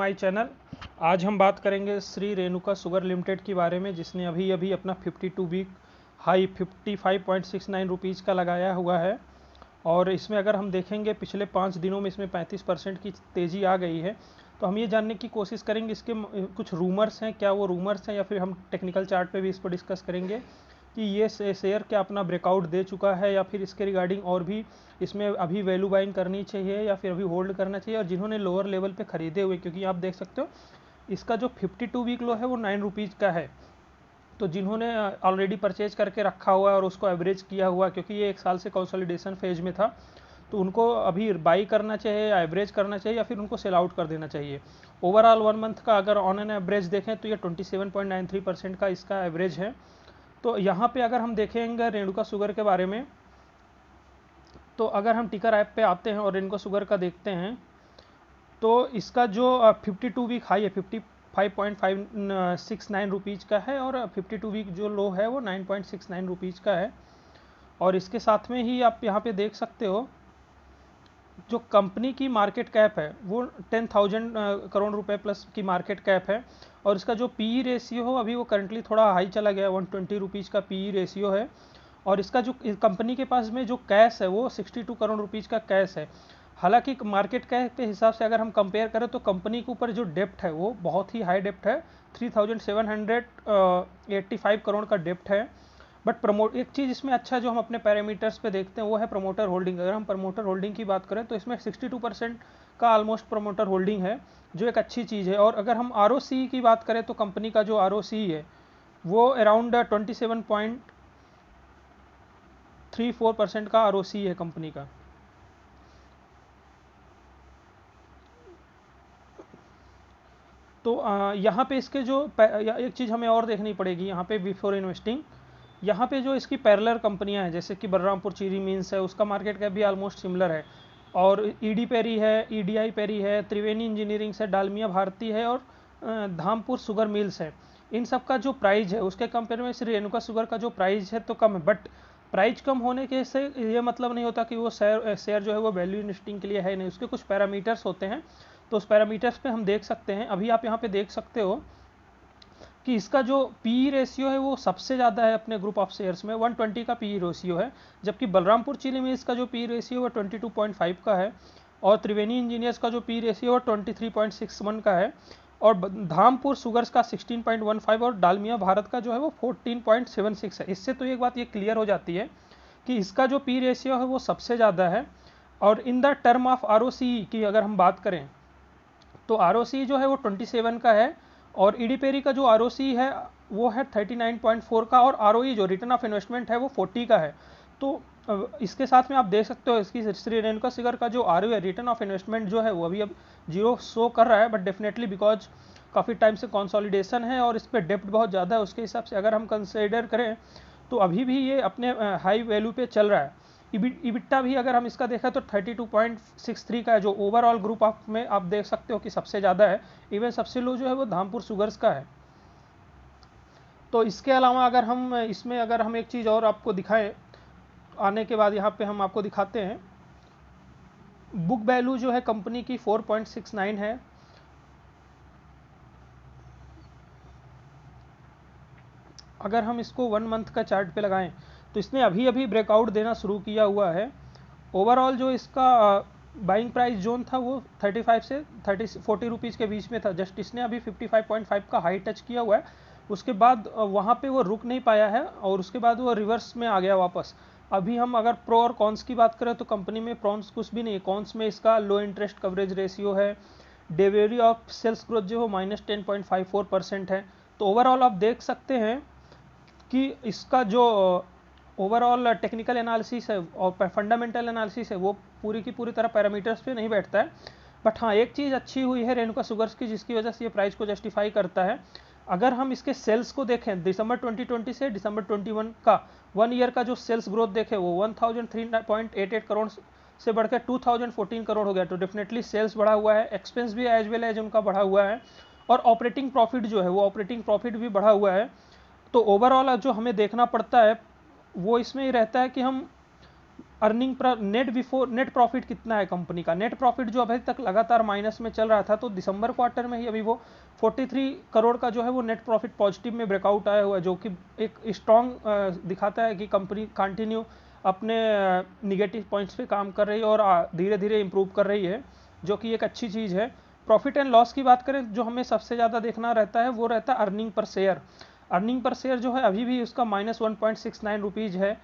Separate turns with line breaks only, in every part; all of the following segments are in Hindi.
My channel. आज हम बात करेंगे श्री रेणुका शुगर लिमिटेड के बारे में, जिसने अभी अभी अपना 52 वीक हाई 55.69 रुपीज़ का लगाया हुआ है। और इसमें अगर हम देखेंगे पिछले 5 दिनों में इसमें 35% की तेज़ी आ गई है। तो हम ये जानने की कोशिश करेंगे इसके कुछ रूमर्स हैं, क्या वो रूमर्स हैं, या फिर हम टेक्निकल चार्ट पे भी इस पर डिस्कस करेंगे कि ये शेयर क्या अपना ब्रेकआउट दे चुका है, या फिर इसके रिगार्डिंग और भी इसमें अभी वैल्यू बाइंग करनी चाहिए या फिर अभी होल्ड करना चाहिए। और जिन्होंने लोअर लेवल पे ख़रीदे हुए, क्योंकि आप देख सकते हो इसका जो 52 वीक लो है वो 9 रुपीज़ का है। तो जिन्होंने ऑलरेडी परचेज करके रखा हुआ है और उसको एवरेज किया हुआ, क्योंकि ये 1 साल से कंसोलिडेशन फेज में था, तो उनको अभी बाई करना चाहिए या एवरेज करना चाहिए या फिर उनको सेल आउट कर देना चाहिए। ओवरऑल 1 मंथ का अगर ऑन एन एवरेज देखें तो ये 27.93% का इसका एवरेज है। तो यहाँ पे अगर हम देखेंगे रेणुका शुगर के बारे में, तो अगर हम टिकर ऐप पे आते हैं और रेणुका शुगर का देखते हैं, तो इसका जो 52 वीक हाई है 55.569 रुपीज़ का है, और 52 वीक जो लो है वो 9.69 रुपीज़ का है। और इसके साथ में ही आप यहाँ पे देख सकते हो जो कंपनी की मार्केट कैप है वो 10,000 करोड़ रुपए प्लस की मार्केट कैप है। और इसका जो पी रेशियो हो अभी वो करंटली थोड़ा हाई चला गया, 120 रुपीज़ का पी रेशियो है। और इसका जो कंपनी के पास में जो कैश है वो 62 करोड़ रुपीज़ का कैश है। हालांकि मार्केट कैप के हिसाब से अगर हम कंपेयर करें तो कंपनी के ऊपर जो डेप्ट है वो बहुत ही हाई डेप्ट है, 3,785 करोड़ का डेप्ट है। बट एक चीज़ इसमें अच्छा जो हम अपने पैरामीटर्स पे देखते हैं वो है प्रमोटर होल्डिंग। अगर हम प्रमोटर होल्डिंग की बात करें तो इसमें 62% का ऑलमोस्ट प्रमोटर होल्डिंग है, जो एक अच्छी चीज़ है। और अगर हम ROCE की बात करें तो कंपनी का जो ROCE है वो अराउंड 27.34% का ROCE है कंपनी का। तो यहाँ पे इसके जो एक चीज़ हमें और देखनी पड़ेगी यहाँ पे बिफोर इन्वेस्टिंग, यहाँ पे जो इसकी पैरेलल कंपनियाँ हैं जैसे कि बलरामपुर चीनी मीन्स है, उसका मार्केट कैप भी ऑलमोस्ट सिमिलर है। और ईडी पेरी है, EDI पेरी है, त्रिवेणी इंजीनियरिंग्स है, डालमिया भारती है, और धामपुर शुगर मिल्स है। इन सब का जो प्राइस है उसके कंपेयर में श्री रेणुका शुगर का जो प्राइस है तो कम है। बट प्राइस कम होने के से ये मतलब नहीं होता कि वो शेयर जो है वो वैल्यू इन्वेस्टिंग के लिए है नहीं, उसके कुछ पैरामीटर्स होते हैं। तो उस पैरामीटर्स पे हम देख सकते हैं। अभी आप यहाँ पे देख सकते हो कि इसका जो पी रेशियो है वो सबसे ज़्यादा है अपने ग्रुप ऑफ शेयर्स में, 120 का पी रेशियो है। जबकि बलरामपुर चीनी मिल्स का जो पी रेशियो है 22.5 का है, और त्रिवेणी इंजीनियर्स का जो पी रेशियो है 23.61 का है, और धामपुर शुगर्स का 16.15, और डालमिया भारत का जो है वो 14.76 है। इससे तो एक बात ये क्लियर हो जाती है कि इसका जो पी रेशियो है वो सबसे ज़्यादा है। और in the term of ROCE की अगर हम बात करें तो ROCE जो है वो 27 का है, और ईडी पेरी का जो ROCE है वो है 39.4 का, और ROE जो रिटर्न ऑफ इन्वेस्टमेंट है वो 40 का है। तो इसके साथ में आप देख सकते हो इसकी श्री रेणुका शुगर का जो ROE है रिटर्न ऑफ इन्वेस्टमेंट जो है वो अभी अब 0 शो कर रहा है। बट डेफिनेटली बिकॉज काफ़ी टाइम से कंसोलिडेशन है और इस पर डेप्ट बहुत ज़्यादा है, उसके हिसाब से अगर हम कंसिडर करें तो अभी भी ये अपने हाई वैल्यू पे चल रहा है। इबिट्टा भी अगर हम इसका देखें तो 32.63 का है, जो ओवरऑल ग्रुप ऑफ में आप देख सकते हो कि सबसे ज़्यादा है। इवन सबसे लो जो है वो धामपुर शुगर्स का है। तो इसके अलावा अगर हम इसमें अगर हम एक चीज़ और आपको दिखाएं, आने के बाद यहाँ पे हम आपको दिखाते हैं बुक वैल्यू जो है कंपनी की 4.69 है। अगर हम इसको 1 मंथ का चार्ट पे लगाएं तो इसने अभी अभी ब्रेकआउट देना शुरू किया हुआ है। ओवरऑल जो इसका बाइंग प्राइस जोन था वो 35 से 40 रुपीज़ के बीच में था। जस्ट इसने अभी 55.5 का हाई टच किया हुआ है, उसके बाद वहाँ पे वो रुक नहीं पाया है और उसके बाद वो रिवर्स में आ गया वापस। अभी हम अगर प्रो और कॉन्स की बात करें तो कंपनी में प्रॉन्स कुछ भी नहीं है। कॉन्स में इसका लो इंटरेस्ट कवरेज रेशियो है, डिलीवरी ऑफ सेल्स ग्रोथ जो है -10.54% है। तो ओवरऑल आप देख सकते हैं कि इसका जो ओवरऑल टेक्निकल एनालिसिस है और फंडामेंटल एनालिसिस है वो पूरी की पूरी तरह पैरामीटर्स पे नहीं बैठता है। बट हाँ, एक चीज़ अच्छी हुई है रेणुका शुगर्स की जिसकी वजह से ये प्राइस को जस्टिफाई करता है। अगर हम इसके सेल्स को देखें दिसंबर 2020 से दिसंबर 21 का 1 ईयर का जो सेल्स ग्रोथ देखें वो 1003.88 करोड़ से बढ़कर 2014 करोड़ हो गया। तो डेफिनेटली सेल्स बढ़ा हुआ है, एक्सपेंस भी एज वेल एज उनका बढ़ा हुआ है, और ऑपरेटिंग प्रॉफिट जो है वो ऑपरेटिंग प्रॉफिट भी बढ़ा हुआ है। तो ओवरऑल जो हमें देखना पड़ता है वो इसमें ही रहता है कि हम अर्निंग पर नेट प्रॉफिट कितना है कंपनी का। नेट प्रॉफिट जो अभी तक लगातार माइनस में चल रहा था, तो दिसंबर क्वार्टर में ही अभी वो 43 करोड़ का जो है वो नेट प्रॉफिट पॉजिटिव में ब्रेकआउट आया हुआ है, जो कि एक स्ट्रॉन्ग दिखाता है कि कंपनी कंटिन्यू अपने निगेटिव पॉइंट्स पे काम कर रही है और धीरे धीरे इंप्रूव कर रही है, जो कि एक अच्छी चीज़ है। प्रॉफिट एंड लॉस की बात करें, जो हमें सबसे ज़्यादा देखना रहता है वो रहता है earning per share. Earning per share जो है अभी भी उसका -1.69 रुपीज़ है,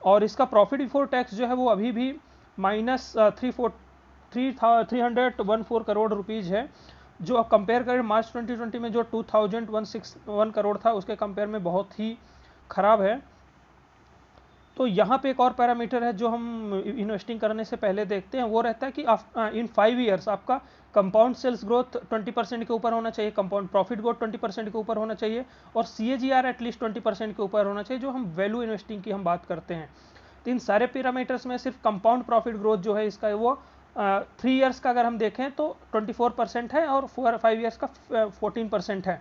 और इसका प्रॉफिट बिफोर टैक्स जो है वो अभी भी -314 करोड़ रुपीज़ है, जो अब कंपेयर करें मार्च 2020 में जो 2161 करोड़ था उसके कंपेयर में बहुत ही ख़राब है। तो यहाँ पे एक और पैरामीटर है जो हम इन्वेस्टिंग करने से पहले देखते हैं, वो रहता है कि इन 5 ईयर्स आपका कंपाउंड सेल्स ग्रोथ 20% के ऊपर होना चाहिए, कंपाउंड प्रॉफिट ग्रोथ 20% के ऊपर होना चाहिए, और CAGR एटलीस्ट 20% के ऊपर होना चाहिए, जो हम वैल्यू इन्वेस्टिंग की हम बात करते हैं। तो इन सारे पैरामीटर्स में सिर्फ कंपाउंड प्रॉफिट ग्रोथ जो है इसका वो 3 ईयर्स का अगर हम देखें तो 24% है, और 5 ईयर्स का 14% है।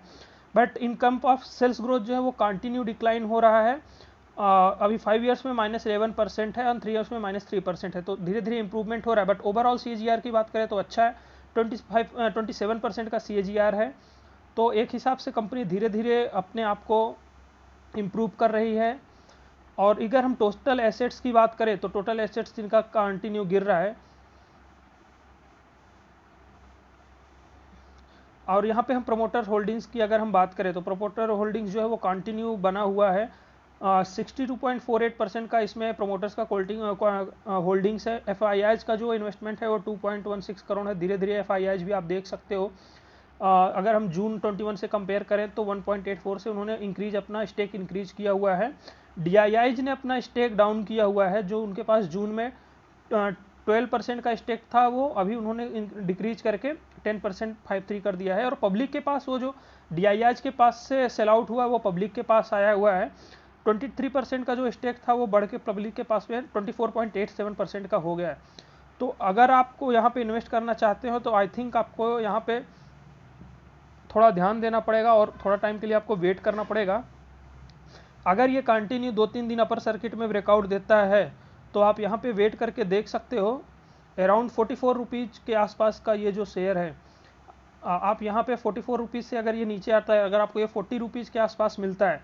But income of sales growth जो है वो कंटिन्यू डिक्लाइन हो रहा है। अभी 5 ईयर्स में -11% है और 3 ईयर्स में -3% है, तो धीरे धीरे इंप्रूवमेंट हो रहा है। बट ओवरऑल CAGR की बात करें तो अच्छा है, 27% का CAGR है। तो एक हिसाब से कंपनी धीरे धीरे अपने आप को इम्प्रूव कर रही है। और अगर हम टोटल एसेट्स की बात करें तो टोटल एसेट्स जिनका कंटिन्यू गिर रहा है, और यहाँ पे हम प्रोमोटर होल्डिंग्स की अगर हम बात करें तो प्रोमोटर होल्डिंग्स जो है वो कंटिन्यू बना हुआ है। 62.48% का इसमें प्रोमोटर्स का होल्डिंग्स है। FIIs का जो इन्वेस्टमेंट है वो 2.16 करोड़ है। धीरे धीरे FIIs भी आप देख सकते हो, अगर हम जून 21 से कंपेयर करें तो 1.84 से उन्होंने अपना स्टेक इंक्रीज किया हुआ है। DIIs ने अपना स्टेक डाउन किया हुआ है, जो उनके पास जून में 12% का स्टेक था, वो अभी उन्होंने डिक्रीज करके 10% 53 कर दिया है। और पब्लिक के पास वो जो DIIs के पास से सेल आउट हुआ है वो पब्लिक के पास आया हुआ है। 23% का जो स्टेक था वो बढ़ के पब्लिक के पास में 24.87% का हो गया है। तो अगर आपको यहाँ पे इन्वेस्ट करना चाहते हो तो आई थिंक आपको यहाँ पे थोड़ा ध्यान देना पड़ेगा और थोड़ा टाइम के लिए आपको वेट करना पड़ेगा। अगर ये कंटिन्यू 2-3 दिन अपर सर्किट में ब्रेकआउट देता है तो आप यहाँ पे वेट करके देख सकते हो। अराउंड 44 रुपीज़ के आसपास का ये जो शेयर है, आप यहाँ पे 44 रुपीज़ से अगर ये नीचे आता है, अगर आपको ये 40 रुपीज़ के आसपास मिलता है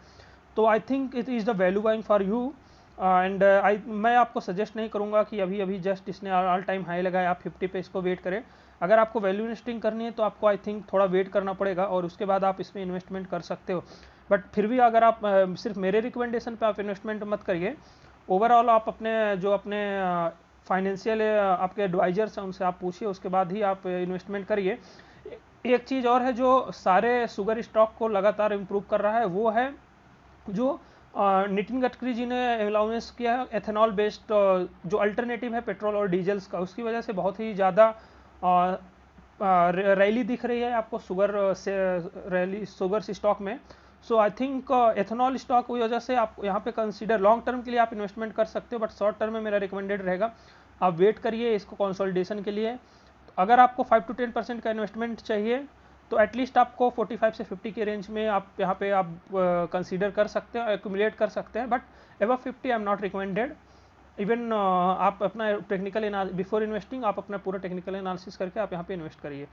तो I think it is the value buying for you. And मैं आपको सजेस्ट नहीं करूँगा कि अभी अभी जस्ट इसने ऑल टाइम हाई लगाया आप 50 पे इसको वेट करें। अगर आपको वैल्यू इन्वेस्टिंग करनी है तो आपको आई थिंक थोड़ा वेट करना पड़ेगा और उसके बाद आप इसमें इन्वेस्टमेंट कर सकते हो। बट फिर भी अगर आप सिर्फ मेरे रिकमेंडेशन पे आप इन्वेस्टमेंट मत करिए। ओवरऑल आप अपने फाइनेंशियल आपके एडवाइजर्स हैं उनसे आप पूछिए, उसके बाद ही आप इन्वेस्टमेंट करिए। एक चीज़ और है जो सारे शुगर स्टॉक को लगातार इम्प्रूव कर रहा है, वो है जो नितिन गडकरी जी ने अलाउंस किया है एथेनॉल बेस्ड जो अल्टरनेटिव है पेट्रोल और डीजल्स का, उसकी वजह से बहुत ही ज़्यादा रैली दिख रही है आपको शुगर स्टॉक में। सो आई थिंक एथेनॉल स्टॉक की वजह से आप यहाँ पे कंसीडर लॉन्ग टर्म के लिए आप इन्वेस्टमेंट कर सकते हो, बट शॉर्ट टर्म में मेरा रिकमेंडेड रहेगा आप वेट करिए इसको कंसोलिडेशन के लिए। अगर आपको 5 to 10% का इन्वेस्टमेंट चाहिए तो एटलीस्ट आपको 45 से 50 के रेंज में आप यहाँ पे आप कंसीडर कर सकते हैं, एक्यूमुलेट कर सकते हैं। But above 50 I am not recommended. Even आप अपना टेक्निकल बिफोर इन्वेस्टिंग आप अपना पूरा टेक्निकल एनालिसिस करके आप यहाँ पे इन्वेस्ट करिए।